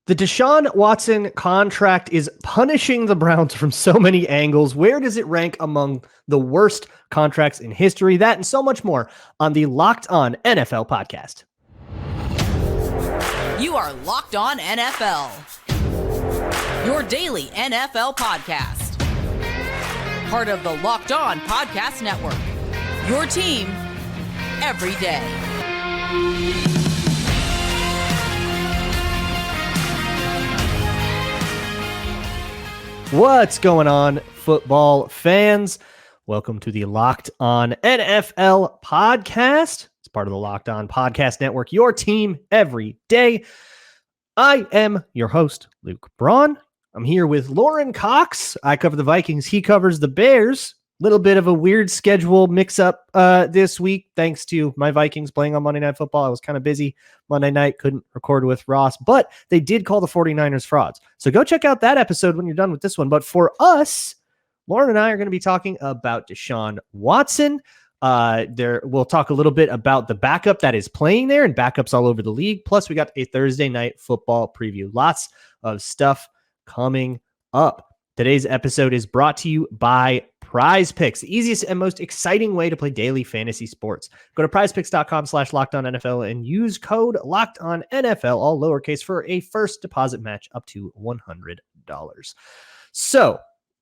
The Deshaun Watson contract is punishing the Browns from so many angles. Where does it rank among the worst contracts in history? That and so much more on the Locked On NFL podcast. You are Locked On NFL, your daily NFL podcast. Part of the Locked On Podcast Network, your team every day. What's going on, football fans? Welcome to the Locked On NFL podcast. It's part of the Locked On Podcast Network, your team every day. I am your host, Luke Braun. I'm here with Lauren Cox. I cover the Vikings. He covers the Bears. Little bit of a weird schedule mix-up this week, thanks to my Vikings playing on Monday Night Football. I was kind of busy Monday night, couldn't record with Ross, but they did call the 49ers frauds. So go check out that episode when you're done with this one. But for us, Lauren and I are going to be talking about Deshaun Watson. We'll talk a little bit about the backup that is playing there and backups all over the league. Plus, we got a Thursday night football preview. Lots of stuff coming up. Today's episode is brought to you by PrizePicks, the easiest and most exciting way to play daily fantasy sports. Go to prizepicks.com/LockedOnNFL and use code LockedOnNFL, all lowercase, for a first deposit match up to $100. So,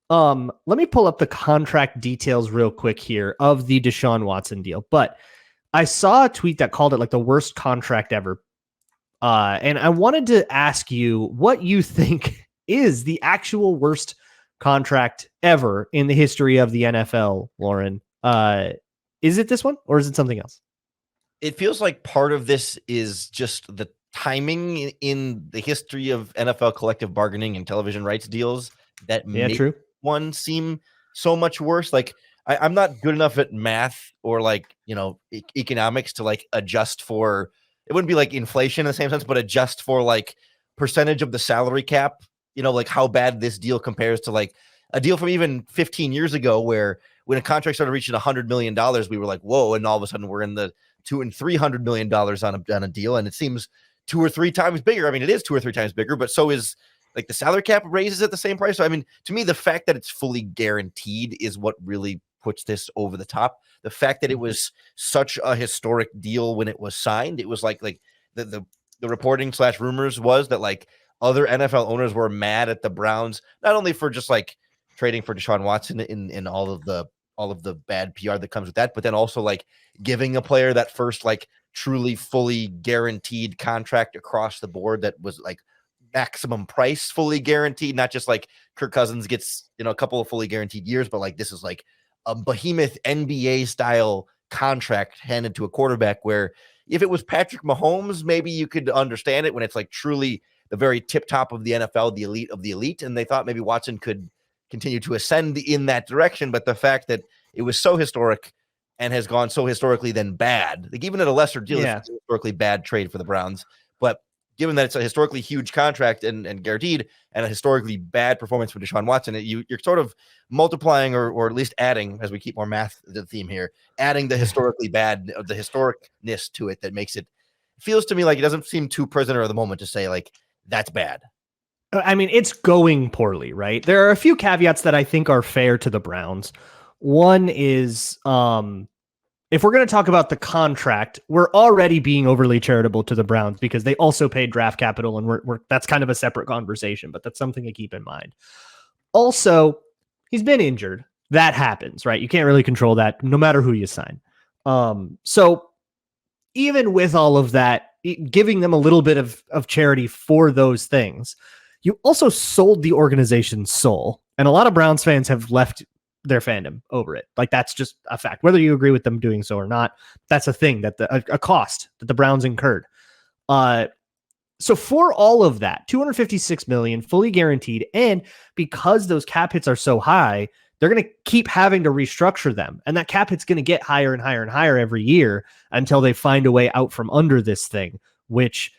let me pull up the contract details real quick here of the Deshaun Watson deal. But I saw a tweet that called it like the worst contract ever. And I wanted to ask you what you think is the actual worst contract ever in the history of the NFL, Lauren. Is it this one or is it something else? It feels like part of this is just the timing in the history of NFL collective bargaining and television rights deals that make one seem so much worse. Like I'm not good enough at math or economics to adjust for, it wouldn't be like inflation in the same sense, but adjust for like percentage of the salary cap. How bad this deal compares to a deal from even 15 years ago, where when a contract started reaching $100 million, we were like, whoa. And all of a sudden we're in the $200 and $300 million on a deal. And it seems 2 or 3 times bigger. I mean, it is 2 or 3 times bigger, but so is the salary cap raises at the same price. So, I mean, to me, the fact that it's fully guaranteed is what really puts this over the top. The fact that it was such a historic deal when it was signed, it was the reporting / rumors was that other NFL owners were mad at the Browns, not only for just trading for Deshaun Watson in all of the bad PR that comes with that, but then also giving a player that first truly fully guaranteed contract across the board that was maximum price fully guaranteed, not just Kirk Cousins gets a couple of fully guaranteed years, but this is a behemoth NBA style contract handed to a quarterback, where if it was Patrick Mahomes, maybe you could understand it when it's truly the very tip top of the NFL, the elite of the elite. And they thought maybe Watson could continue to ascend in that direction. But the fact that it was so historic and has gone so historically then bad, even at a lesser deal, it's a historically bad trade for the Browns. But given that it's a historically huge contract and guaranteed, and a historically bad performance for Deshaun Watson, you're sort of multiplying or at least adding, as we keep more math to the theme here, adding the historically bad, the historicness to it that makes it, feels to me like it doesn't seem too prisoner of the moment to say that's bad. I mean, it's going poorly, right? There are a few caveats that I think are fair to the Browns. One is, if we're going to talk about the contract, we're already being overly charitable to the Browns because they also paid draft capital, and we're that's kind of a separate conversation, but that's something to keep in mind. Also, he's been injured. That happens, right? You can't really control that no matter who you sign. So even with all of that, giving them a little bit of charity for those things, you also sold the organization's soul. And a lot of Browns fans have left their fandom over it. That's just a fact. Whether you agree with them doing so or not, that's a thing, that a cost that the Browns incurred. So for all of that, $256 million fully guaranteed, and because those cap hits are so high, they're going to keep having to restructure them. And that cap hit's going to get higher and higher and higher every year until they find a way out from under this thing, which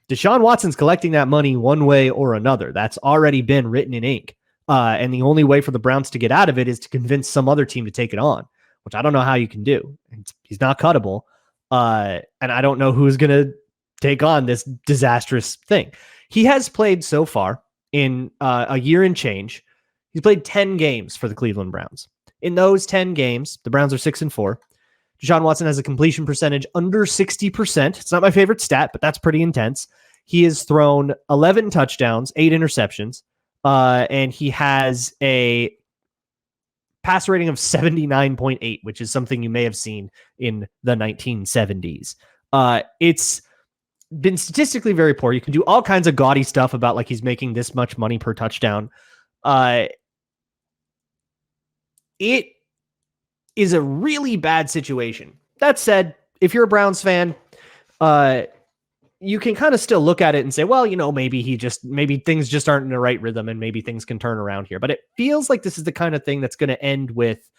Deshaun Watson's collecting that money one way or another. That's already been written in ink. And the only way for the Browns to get out of it is to convince some other team to take it on, which I don't know how you can do. He's not cuttable. And I don't know who's going to take on this disastrous thing. He has played so far in a year and change. He's played 10 games for the Cleveland Browns. In those 10 games, the Browns are 6-4. Deshaun Watson has a completion percentage under 60%. It's not my favorite stat, but that's pretty intense. He has thrown 11 touchdowns, 8 interceptions, and he has a pass rating of 79.8, which is something you may have seen in the 1970s. It's been statistically very poor. You can do all kinds of gaudy stuff about like he's making this much money per touchdown. It is a really bad situation. That said, if you're a Browns fan, you can kind of still look at it and say, well, maybe things just aren't in the right rhythm and maybe things can turn around here. But it feels like this is the kind of thing that's going to end with,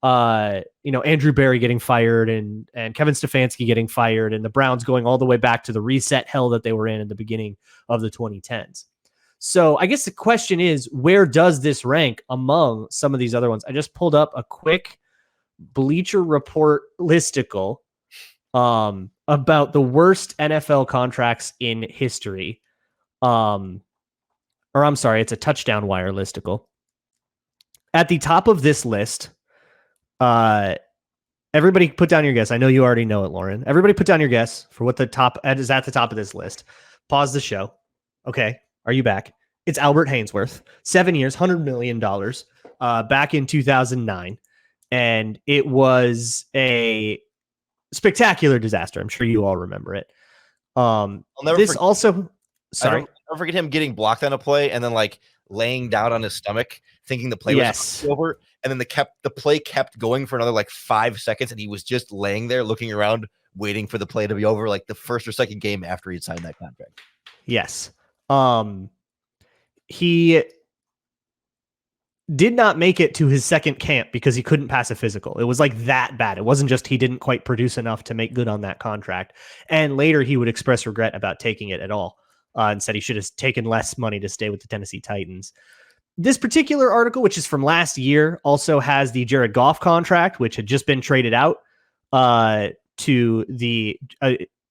Andrew Berry getting fired and Kevin Stefanski getting fired and the Browns going all the way back to the reset hell that they were in the beginning of the 2010s. So I guess the question is, where does this rank among some of these other ones? I just pulled up a quick Bleacher Report listicle about the worst NFL contracts in history. It's a touchdown wire listicle. At the top of this list, everybody put down your guess. I know you already know it, Lauren. Everybody put down your guess for what the top is at the top of this list. Pause the show. Okay. Are you back? It's Albert Hainsworth, 7 years, $100 million, back in 2009. And it was a spectacular disaster. I'm sure you all remember it. I'll never forget him getting blocked on a play and then like laying down on his stomach, thinking the play was over. And then the play kept going for another like 5 seconds. And he was just laying there looking around, waiting for the play to be over, like the first or second game after he'd signed that contract. Yes. He did not make it to his second camp because he couldn't pass a physical. It was like that bad. It wasn't just he didn't quite produce enough to make good on that contract. And later he would express regret about taking it at all and said he should have taken less money to stay with the Tennessee Titans. This particular article, which is from last year, also has the Jared Goff contract, which had just been traded out to the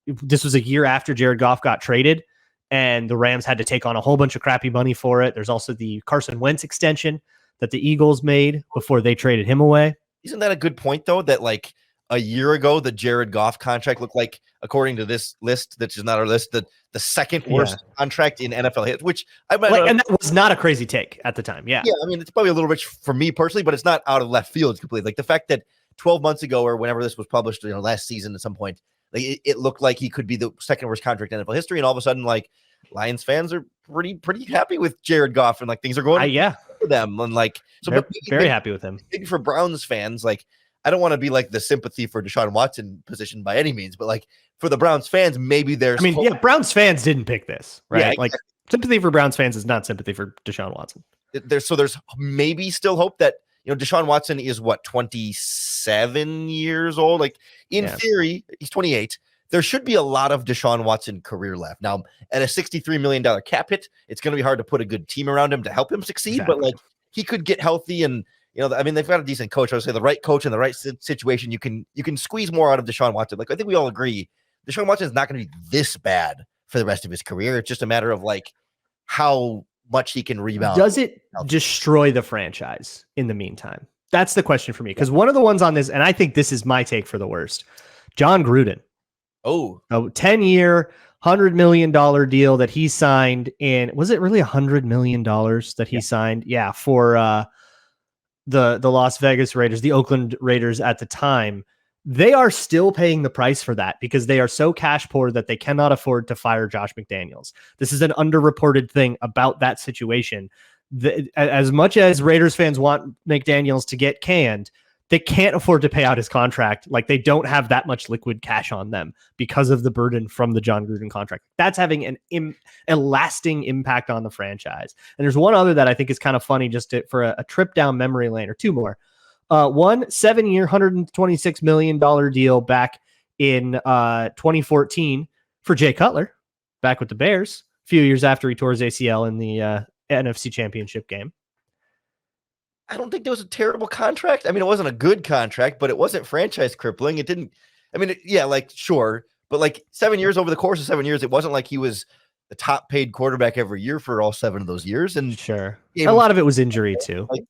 this was a year after Jared Goff got traded. And the Rams had to take on a whole bunch of crappy money for it. There's also the Carson Wentz extension that the Eagles made before they traded him away. Isn't that a good point, though, that like a year ago, the Jared Goff contract looked like, according to this list, that's just not our list, the second worst contract in NFL history, which and that was not a crazy take at the time. Yeah. Yeah. I mean, it's probably a little rich for me personally, but it's not out of left field completely. Like the fact that 12 months ago or whenever this was published, last season at some point, like it looked like he could be the second worst contract in NFL history. And all of a sudden, like Lions fans are pretty happy with Jared Goff and like things are going for them. And like, so they're very happy with him. Maybe for Browns fans, like, I don't want to be like the sympathy for Deshaun Watson position by any means, but like for the Browns fans, maybe there's Browns fans didn't pick this, right? Yeah, like sympathy for Browns fans is not sympathy for Deshaun Watson. There's maybe still hope that, Deshaun Watson is 27 years old. Like in theory, he's 28. There should be a lot of Deshaun Watson career left. Now, at a $63 million cap hit, it's going to be hard to put a good team around him to help him succeed. Exactly. But like he could get healthy, and they've got a decent coach. I would say the right coach in the right situation, you can squeeze more out of Deshaun Watson. Like I think we all agree, Deshaun Watson is not going to be this bad for the rest of his career. It's just a matter of like how much he can rebound. Does it destroy the franchise in the meantime? That's the question for me. Because one of the ones on this, and I think this is my take for the worst, John Gruden. A 10-year, $100 million deal that he signed in. Was it really $100 million that he signed? Yeah, for the Las Vegas Raiders, the Oakland Raiders at the time. They are still paying the price for that because they are so cash poor that they cannot afford to fire Josh McDaniels. This is an underreported thing about that situation. As much as Raiders fans want McDaniels to get canned, they can't afford to pay out his contract. Like they don't have that much liquid cash on them because of the burden from the John Gruden contract. That's having a lasting impact on the franchise. And there's one other that I think is kind of funny for a trip down memory lane, or two more. One 7-year, $126 million deal back in 2014 for Jay Cutler, back with the Bears, a few years after he tore his ACL in the NFC Championship game. I don't think there was a terrible contract. I mean, it wasn't a good contract, but it wasn't franchise crippling. It didn't, sure. But like 7 years over the course of 7 years, it wasn't like he was the top paid quarterback every year for all 7 of those years. And sure, a lot of it was injury too. Like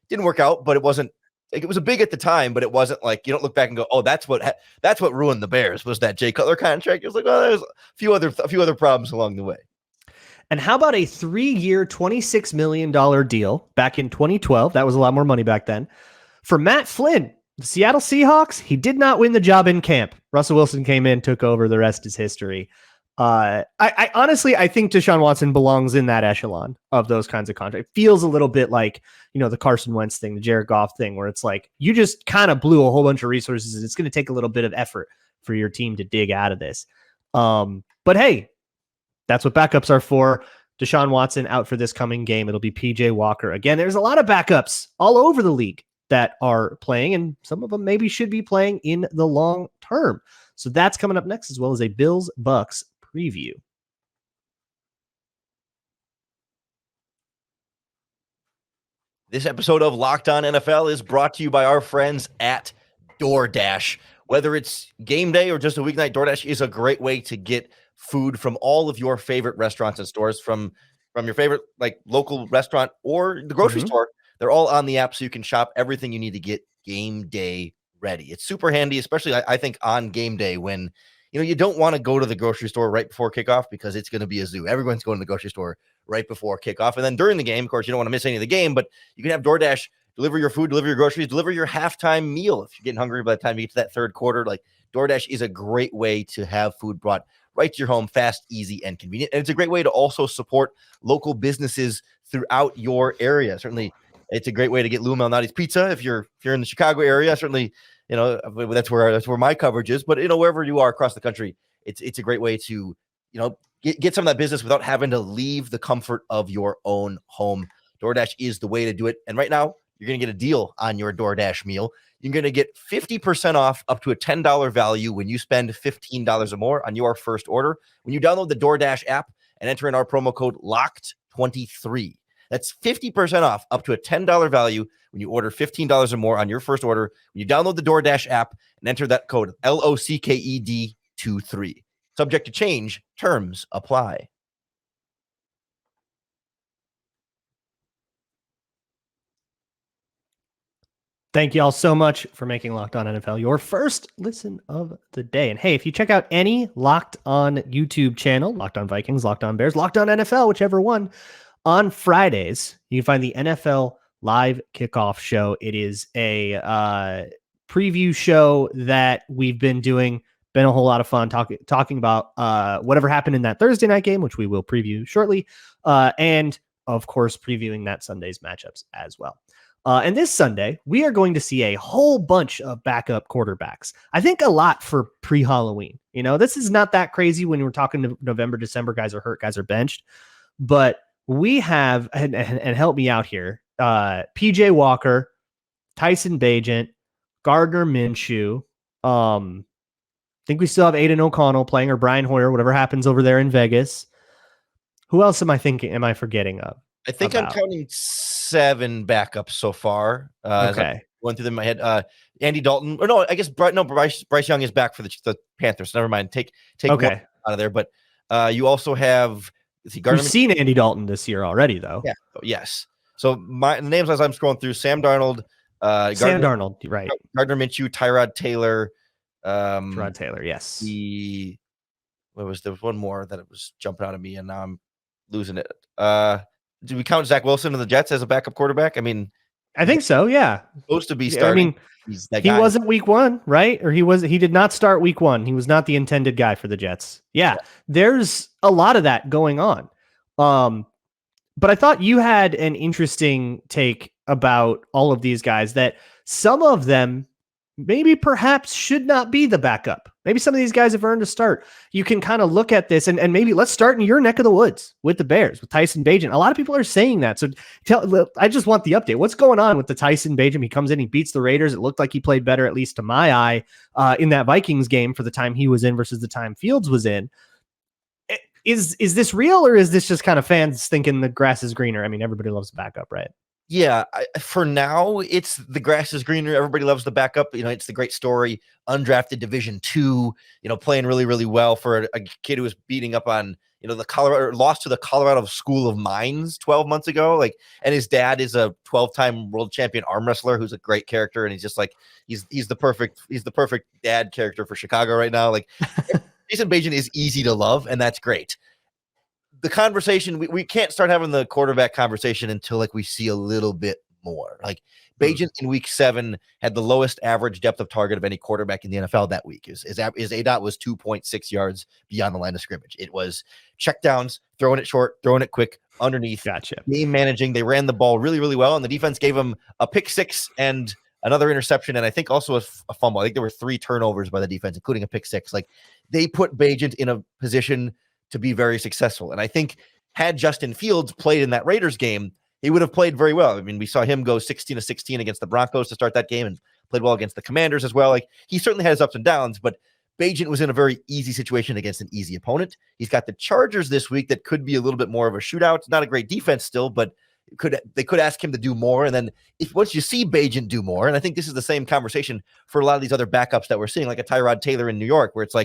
didn't work out, but it wasn't like it was a big at the time, but it wasn't like you don't look back and go, oh, that's what ruined the Bears was that Jay Cutler contract. It was like, oh, there's a few other problems along the way. And how about a 3-year, $26 million deal back in 2012? That was a lot more money back then. For Matt Flynn, the Seattle Seahawks, he did not win the job in camp. Russell Wilson came in, took over. The rest is history. I honestly, I think Deshaun Watson belongs in that echelon of those kinds of contracts. It feels a little bit like, the Carson Wentz thing, the Jared Goff thing, where it's like you just kind of blew a whole bunch of resources and it's going to take a little bit of effort for your team to dig out of this. But hey, that's what backups are for. Deshaun Watson out for this coming game. It'll be PJ Walker. Again, there's a lot of backups all over the league that are playing, and some of them maybe should be playing in the long term. So that's coming up next, as well as a Bills-Bucks preview. This episode of Locked On NFL is brought to you by our friends at DoorDash. Whether it's game day or just a weeknight, DoorDash is a great way to get food from all of your favorite restaurants and stores, from your favorite like local restaurant or the grocery store. They're all on the app, so you can shop everything you need to get game day ready. It's super handy, especially I think on game day when you don't want to go to the grocery store right before kickoff because it's going to be a zoo. Everyone's going to the grocery store right before kickoff. And then during the game, of course, you don't want to miss any of the game, but you can have DoorDash deliver your food, deliver your groceries, deliver your halftime meal. If you're getting hungry by the time you get to that third quarter, like DoorDash is a great way to have food brought right to your home, fast, easy, and convenient. And it's a great way to also support local businesses throughout your area. Certainly, it's a great way to get Lou Malnati's pizza if you're in the Chicago area. Certainly, that's where my coverage is. But wherever you are across the country, it's a great way to get some of that business without having to leave the comfort of your own home. DoorDash is the way to do it. And right now, you're going to get a deal on your DoorDash meal. You're going to get 50% off up to a $10 value when you spend $15 or more on your first order when you download the DoorDash app and enter in our promo code LOCKED23. That's 50% off up to a $10 value when you order $15 or more on your first order when you download the DoorDash app and enter that code LOCKED23. Subject to change. Terms apply. Thank you all so much for making Locked On NFL your first listen of the day. And hey, if you check out any Locked On YouTube channel, Locked On Vikings, Locked On Bears, Locked On NFL, whichever one, on Fridays, you can find the NFL Live Kickoff Show. It is a preview show that we've been doing. Been a whole lot of fun talking about whatever happened in that Thursday night game, which we will preview shortly, and of course previewing that Sunday's matchups as well. And this Sunday, we are going to see a whole bunch of backup quarterbacks. I think a lot for pre-Halloween. This is not that crazy when we're talking to November, December, guys are hurt, guys are benched. But we have, and help me out here, PJ Walker, Tyson Bagent, Gardner Minshew. I think we still have Aiden O'Connell playing, or Brian Hoyer, whatever happens over there in Vegas. Who else am I forgetting of? I think I'm counting 7 backups so far. Okay. Going through them in my head. Andy Dalton. Or no, I guess Bryce Young is back for the Panthers. Never mind. Take one out of there. But you also have We've seen Andy Dalton this year already, though. Yeah. Yes. So the names as I'm scrolling through: Sam Darnold, right? Gardner Minshew, Tyrod Taylor. Tyrod Taylor, yes. There was one more that it was jumping out of me, and now I'm losing it. Do we count Zach Wilson of the Jets as a backup quarterback? I mean, I think so. Yeah, supposed to be starting. He wasn't week 1, right? Or he did not start week 1. He was not the intended guy for the Jets. Yeah, there's a lot of that going on. But I thought you had an interesting take about all of these guys, that some of them maybe perhaps should not be the backup. Maybe some of these guys have earned a start. You can kind of look at this and maybe let's start in your neck of the woods with the Bears, with Tyson Bagent. A lot of people are saying that. So I just want the update. What's going on with the Tyson Bagent? He comes in, he beats the Raiders. It looked like he played better, at least to my eye, in that Vikings game for the time he was in versus the time Fields was in. Is this real, or is this just kind of fans thinking the grass is greener? I mean, everybody loves a backup, right? Yeah, for now, it's the grass is greener. Everybody loves the backup. It's the great story. Undrafted Division II, playing really, really well for a kid who was beating up on, the Colorado, lost to the Colorado School of Mines 12 months ago. And his dad is a 12-time world champion arm wrestler who's a great character. And he's just he's the perfect dad character for Chicago right now. Jason Bagent is easy to love, and that's great. The conversation, we can't start having the quarterback conversation until we see a little bit more. Bagent in week 7 had the lowest average depth of target of any quarterback in the NFL that week. His ADOT was 2.6 yards beyond the line of scrimmage. It was checkdowns, throwing it short, throwing it quick, underneath. Gotcha. Game managing. They ran the ball really, really well, and the defense gave him a pick 6 and another interception, and I think also a fumble. I think there were 3 turnovers by the defense, including a pick 6. They put Bagent in a position to be very successful. And I think had Justin Fields played in that Raiders game, he would have played very well. I mean, we saw him go 16-16 against the Broncos to start that game and played well against the Commanders as well. He certainly has ups and downs, but Bagent was in a very easy situation against an easy opponent. He's got the Chargers this week that could be a little bit more of a shootout. Not a great defense still, but they could ask him to do more. And then once you see Bagent do more, and I think this is the same conversation for a lot of these other backups that we're seeing, like a Tyrod Taylor in New York, where it's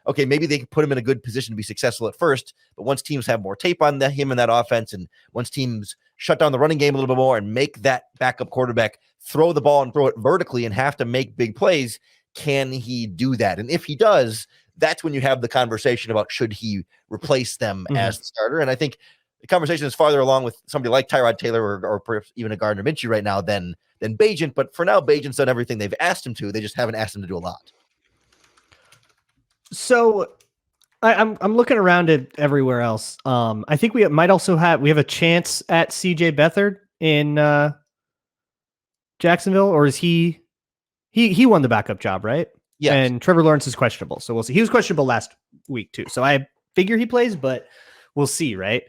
okay, maybe they can put him in a good position to be successful at first, but once teams have more tape on him and that offense, and once teams shut down the running game a little bit more and make that backup quarterback throw the ball and throw it vertically and have to make big plays, can he do that? And if he does, that's when you have the conversation about should he replace them as the starter. And I think the conversation is farther along with somebody like Tyrod Taylor or perhaps even a Gardner Minshew right now than Bagent. But for now, Bagent's done everything they've asked him to. They just haven't asked him to do a lot. So I'm looking around at everywhere else. I think we might also have a chance at CJ Beathard in Jacksonville, or is he won the backup job, right? Yeah. And Trevor Lawrence is questionable, so we'll see. He was questionable last week too, so I figure he plays, but we'll see, right?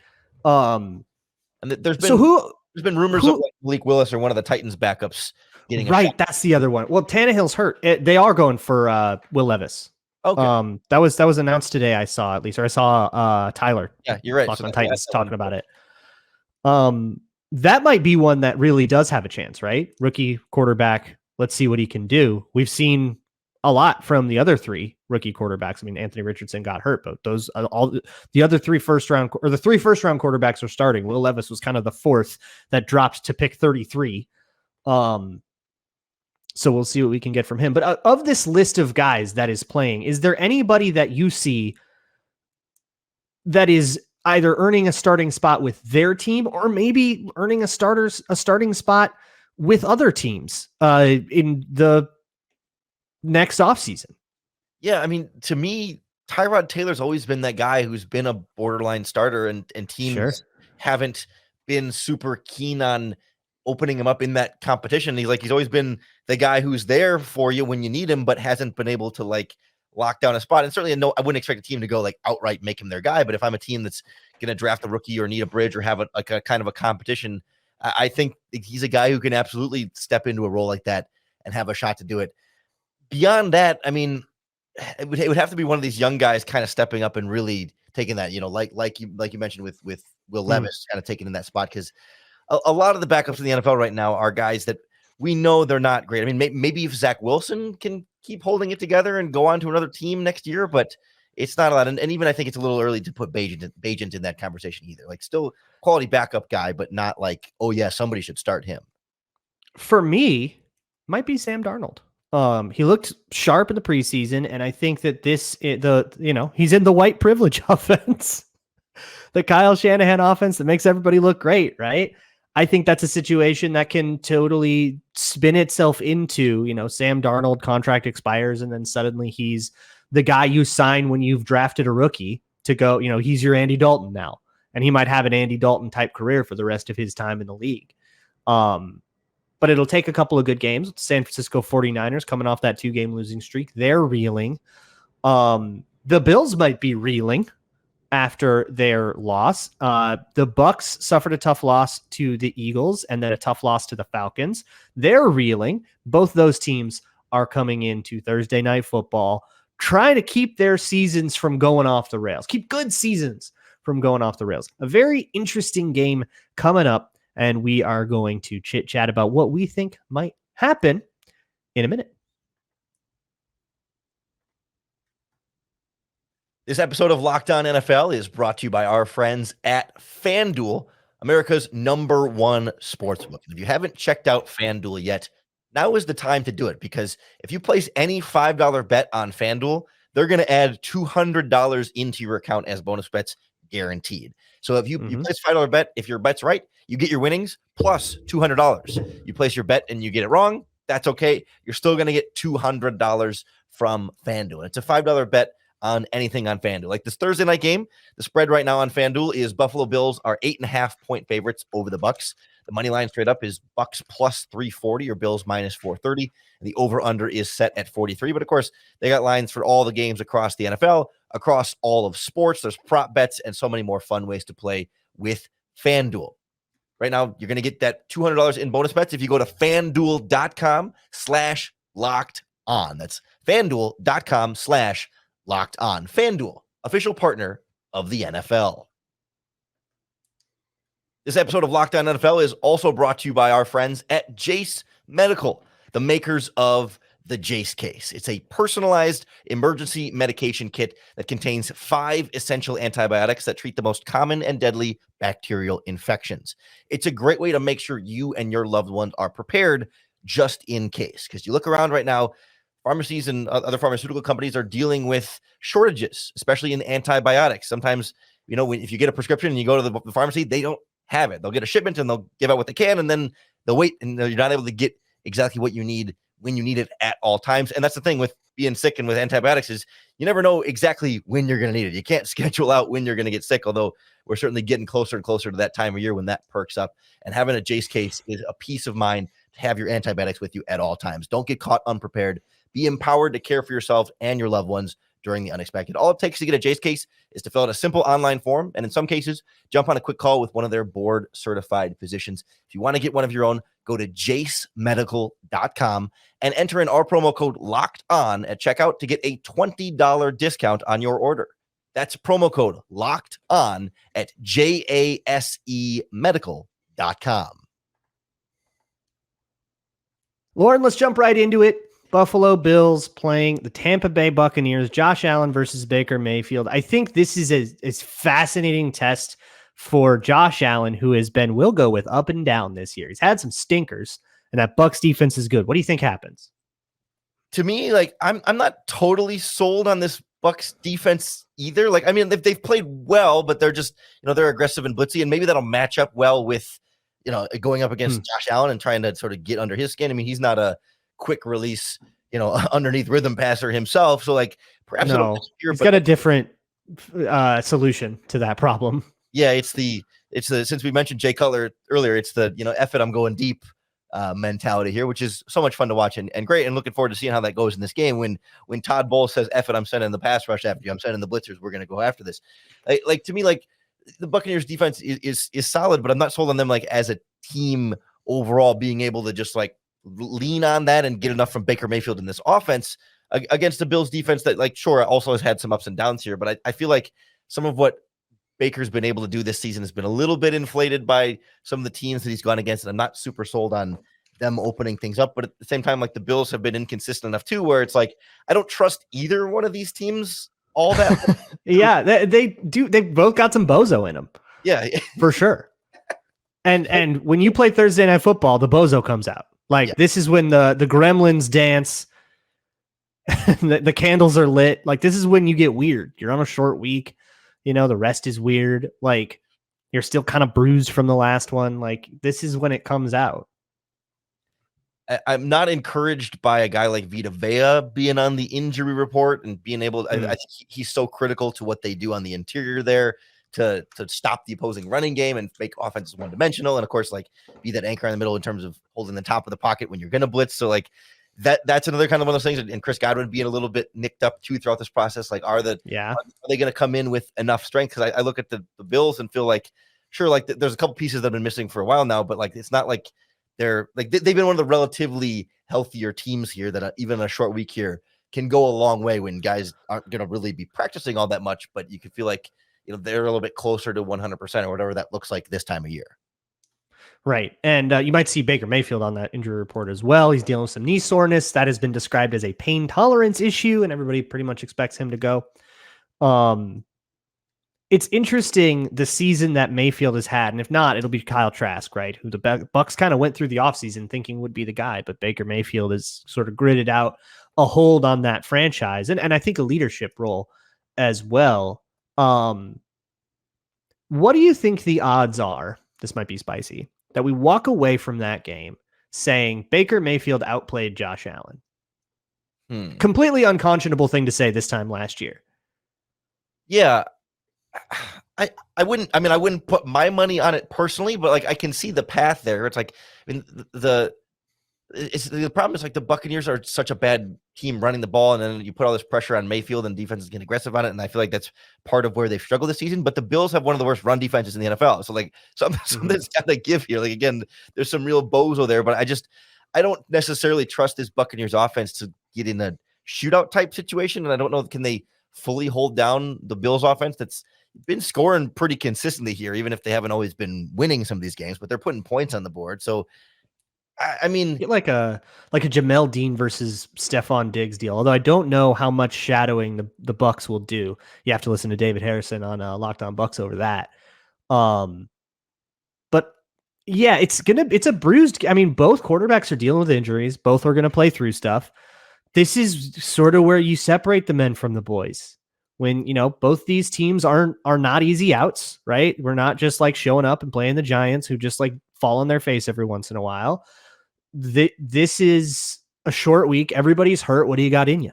And there's been rumors of Malik Willis or one of the Titans backups getting right. That's the other one. Well, Tannehill's hurt. They are going for Will Levis. Okay. That was announced today. I saw Tyler. Yeah, you're right. Talking on Titans talking about it. That might be one that really does have a chance, right? Rookie quarterback. Let's see what he can do. We've seen a lot from the other 3 rookie quarterbacks. I mean, Anthony Richardson got hurt, but those all the other 3 first round quarterbacks are starting. Will Levis was kind of the 4th that dropped to pick 33. So we'll see what we can get from him. But of this list of guys that is playing, is there anybody that you see that is either earning a starting spot with their team or maybe earning a starting spot with other teams in the next offseason? Yeah, I mean, to me, Tyrod Taylor's always been that guy who's been a borderline starter, and teams haven't been super keen on opening him up in that competition. He's always been the guy who's there for you when you need him, but hasn't been able to lock down a spot. And certainly I wouldn't expect a team to go outright make him their guy. But if I'm a team that's going to draft a rookie or need a bridge or have a kind of a competition, I think he's a guy who can absolutely step into a role like that and have a shot to do it. Beyond that, I mean, it would have to be one of these young guys kind of stepping up and really taking that, like you mentioned with Will Levis kind of taking in that spot. Because a lot of the backups in the NFL right now are guys that we know they're not great. I mean, maybe if Zach Wilson can keep holding it together and go on to another team next year, but it's not a lot. And even I think it's a little early to put Bagent in that conversation either. Still quality backup guy, but not oh yeah, somebody should start him. For me, might be Sam Darnold. He looked sharp in the preseason, and I think that he's in the white privilege offense, the Kyle Shanahan offense that makes everybody look great, right? I think that's a situation that can totally spin itself into, Sam Darnold contract expires and then suddenly he's the guy you sign when you've drafted a rookie to go, he's your Andy Dalton now. And he might have an Andy Dalton type career for the rest of his time in the league. But it'll take a couple of good games. San Francisco 49ers coming off that 2-game losing streak. They're reeling. The Bills might be reeling after their loss. The Bucks suffered a tough loss to the Eagles and then a tough loss to the Falcons. They're reeling. Both those teams are coming into Thursday Night Football, trying to keep their seasons from going off the rails. Keep good seasons from going off the rails. A very interesting game coming up and we are going to chit chat about what we think might happen in a minute. This episode of Locked On NFL is brought to you by our friends at FanDuel, America's #1 sportsbook. If you haven't checked out FanDuel yet, now is the time to do it, because if you place any $5 bet on FanDuel, they're going to add $200 into your account as bonus bets, guaranteed. So if you place a $5 bet, if your bet's right, you get your winnings plus $200. You place your bet and you get it wrong, that's okay. You're still going to get $200 from FanDuel. It's a $5 bet on anything on FanDuel. Like this Thursday night game, the spread right now on FanDuel is Buffalo Bills are 8.5-point favorites over the Bucs. The money line straight up is Bucs plus 340 or Bills minus 430. And the over-under is set at 43. But of course, they got lines for all the games across the NFL, across all of sports. There's prop bets and so many more fun ways to play with FanDuel. Right now, you're going to get that $200 in bonus bets if you go to FanDuel.com/locked-on. That's FanDuel.com/locked-on. FanDuel, official partner of the NFL. This episode of Locked On NFL is also brought to you by our friends at Jase Medical, the makers of the Jase case. It's a personalized emergency medication kit that contains 5 essential antibiotics that treat the most common and deadly bacterial infections. It's a great way to make sure you and your loved ones are prepared just in case, because you look around right now, pharmacies and other pharmaceutical companies are dealing with shortages, especially in antibiotics. Sometimes, if you get a prescription and you go to the pharmacy, they don't have it. They'll get a shipment and they'll give out what they can, and then they'll wait, and you're not able to get exactly what you need when you need it at all times. And that's the thing with being sick and with antibiotics, is you never know exactly when you're going to need it. You can't schedule out when you're going to get sick, although we're certainly getting closer and closer to that time of year when that perks up. And having a Jase case is a peace of mind to have your antibiotics with you at all times. Don't get caught unprepared. Be empowered to care for yourself and your loved ones during the unexpected. All it takes to get a Jase case is to fill out a simple online form, and in some cases, jump on a quick call with one of their board-certified physicians. If you want to get one of your own, go to jasemedical.com and enter in our promo code LOCKEDON at checkout to get a $20 discount on your order. That's promo code LOCKEDON at jasemedical.com. Lauren, let's jump right into it. Buffalo Bills playing the Tampa Bay Buccaneers, Josh Allen versus Baker Mayfield. I think this is a fascinating test for Josh Allen, who will go with up and down this year. He's had some stinkers, and that Bucs defense is good. What do you think happens? To me, I'm not totally sold on this Bucs defense either. They've played well, but they're just, they're aggressive and blitzy, and maybe that'll match up well with, going up against Josh Allen and trying to sort of get under his skin. I mean, he's not a quick release, underneath rhythm passer himself. So perhaps he's got a different solution to that problem. Yeah, it's the since we mentioned Jay Cutler earlier, it's the F it, I'm going deep mentality here, which is so much fun to watch and great, and looking forward to seeing how that goes in this game when Todd Bowles says, F it, I'm sending the pass rush after you, I'm sending the blitzers, we're gonna go after this. To me, the Buccaneers defense is solid, but I'm not sold on them as a team overall being able to just lean on that and get enough from Baker Mayfield in this offense against the Bills defense that sure also has had some ups and downs here, but I feel like some of what Baker's been able to do this season has been a little bit inflated by some of the teams that he's gone against, and I'm not super sold on them opening things up. But at the same time, the Bills have been inconsistent enough too, where it's I don't trust either one of these teams all that. Yeah, they do. They've both got some bozo in them. Yeah, for sure. And when you play Thursday Night Football, the bozo comes out. This is when the gremlins dance, the candles are lit. This is when you get weird. You're on a short week. The rest is weird. You're still kind of bruised from the last one. This is when it comes out. I'm not encouraged by a guy like Vita Vea being on the injury report and being able to, I think he's so critical to what they do on the interior there to stop the opposing running game and make offenses one-dimensional. And of course, be that anchor in the middle in terms of holding the top of the pocket when you're going to blitz. So that's another kind of one of those things. And Chris Godwin being a little bit nicked up too throughout this process. Are they going to come in with enough strength? Because I look at the Bills and feel there's a couple pieces that have been missing for a while now, but it's not they're they've been one of the relatively healthier teams here that even in a short week here can go a long way when guys aren't going to really be practicing all that much, but you can feel they're a little bit closer to 100% or whatever that looks like this time of year. Right. And you might see Baker Mayfield on that injury report as well. He's dealing with some knee soreness. That has been described as a pain tolerance issue, and everybody pretty much expects him to go. It's interesting the season that Mayfield has had, and if not, it'll be Kyle Trask, right? Who the Bucks kind of went through the offseason thinking would be the guy, but Baker Mayfield has sort of gritted out a hold on that franchise, and I think a leadership role as well. What do you think the odds are? This might be spicy, that we walk away from that game saying Baker Mayfield outplayed Josh Allen. Completely unconscionable thing to say this time last year. Yeah. I wouldn't put my money on it personally, but like I can see the path there. It's like, I mean, the problem is like the Buccaneers are such a bad team running the ball, and then you put all this pressure on Mayfield, and defenses get aggressive on it, and I feel like that's part of where they've struggled this season. But the Bills have one of the worst run defenses in the NFL, so like something's got to give here. Like again, there's some real bozo there, but I don't necessarily trust this Buccaneers offense to get in a shootout type situation, and I don't know, can they fully hold down the Bills offense that's been scoring pretty consistently here, even if they haven't always been winning some of these games, but they're putting points on the board. So, I mean, like a Jamel Dean versus Stephon Diggs deal. Although I don't know how much shadowing the Bucks will do. You have to listen to David Harrison on Locked On Bucks over that. But yeah, it's a bruised. I mean, both quarterbacks are dealing with injuries. Both are going to play through stuff. This is sort of where you separate the men from the boys. When, both these teams are not easy outs, right? We're not just like showing up and playing the Giants who just like fall on their face every once in a while. This is a short week. Everybody's hurt. What do you got in you?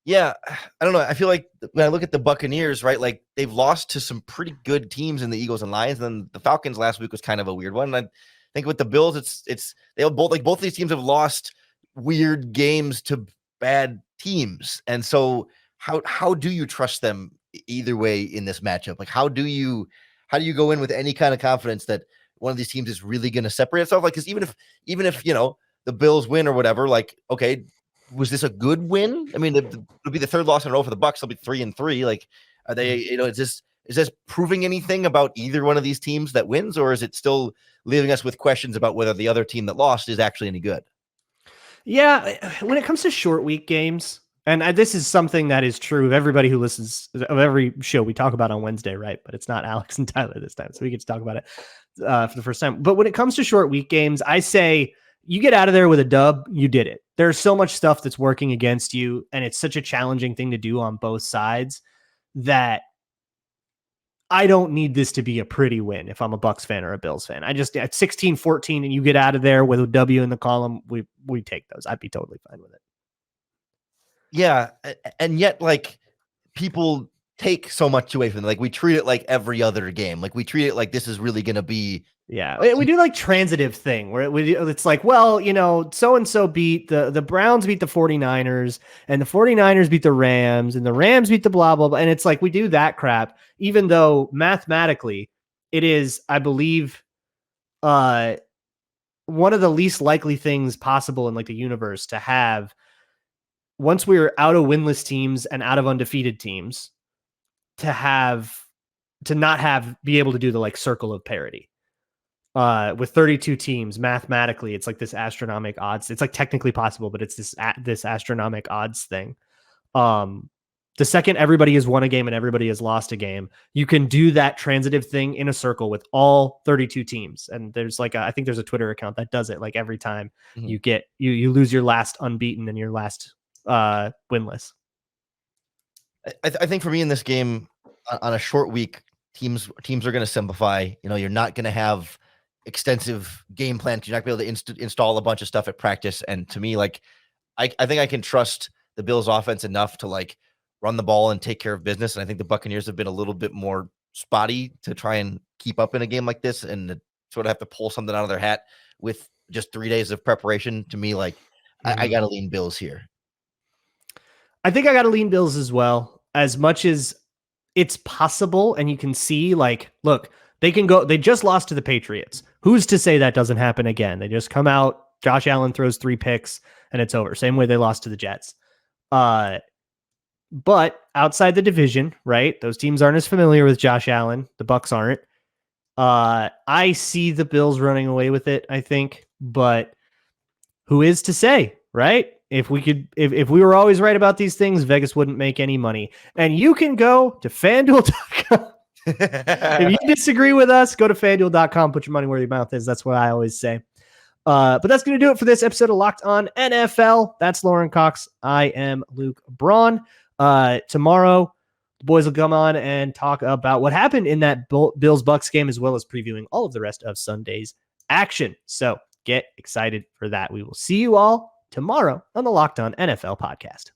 Yeah, I don't know. I feel like when I look at the Buccaneers, right, like they've lost to some pretty good teams in the Eagles and Lions. And then the Falcons last week was kind of a weird one. And I think with the Bills, they have both of these teams have lost weird games to bad teams. And so how do you trust them either way in this matchup? Like, how do you go in with any kind of confidence that one of these teams is really going to separate itself? Like, because even if the Bills win or whatever, like, okay, was this a good win? I mean, it'll be the third loss in a row for the Bucs. They'll be 3-3. Like, are they? Is this proving anything about either one of these teams that wins, or is it still leaving us with questions about whether the other team that lost is actually any good? Yeah, when it comes to short week games. And this is something that is true of everybody who listens of every show we talk about on Wednesday, right? But it's not Alex and Tyler this time, so we get to talk about it for the first time. But when it comes to short week games, I say you get out of there with a dub, you did it. There's so much stuff that's working against you, and it's such a challenging thing to do on both sides that I don't need this to be a pretty win if I'm a Bucs fan or a Bills fan. At 16-14 and you get out of there with a W in the column, we take those. I'd be totally fine with it. Yeah, and yet, like, people take so much away from it. Like, we treat it like every other game. Like, we treat it like this is really going to be. Yeah, we do like transitive thing where it's like, well, so-and-so beat the Browns beat the 49ers, and the 49ers beat the Rams, and the Rams beat the blah, blah, blah. And it's like, we do that crap, even though mathematically it is, I believe, one of the least likely things possible in like the universe to have. Once we're out of winless teams and out of undefeated teams, be able to do the like circle of parity. With 32 teams, mathematically, it's like this astronomical odds. It's like technically possible, but it's this astronomical odds thing. The second everybody has won a game and everybody has lost a game, you can do that transitive thing in a circle with all 32 teams. And there's like I think there's a Twitter account that does it. Like every time you get you lose your last unbeaten and your last winless. I think for me in this game on a short week, teams are going to simplify. You're not going to have extensive game plans. You're not going to be able to install a bunch of stuff at practice. And to me, like, I think I can trust the Bills offense enough to like run the ball and take care of business. And I think the Buccaneers have been a little bit more spotty to try and keep up in a game like this and sort of have to pull something out of their hat with just 3 days of preparation. To me, like, I got to lean Bills here. I think I got to lean Bills as well, as much as it's possible. And you can see, like, look, they just lost to the Patriots. Who's to say that doesn't happen again? They just come out, Josh Allen throws 3 picks and it's over. Same way they lost to the Jets. But outside the division, right? Those teams aren't as familiar with Josh Allen. The Bucs aren't. I see the Bills running away with it, I think, but who is to say, right? If we were always right about these things, Vegas wouldn't make any money. And you can go to FanDuel.com. If you disagree with us, go to FanDuel.com, put your money where your mouth is. That's what I always say. But that's going to do it for this episode of Locked On NFL. That's Lauren Cox. I am Luke Braun. Tomorrow, the boys will come on and talk about what happened in that Bills-Bucks game, as well as previewing all of the rest of Sunday's action. So get excited for that. We will see you all tomorrow on the Locked On NFL podcast.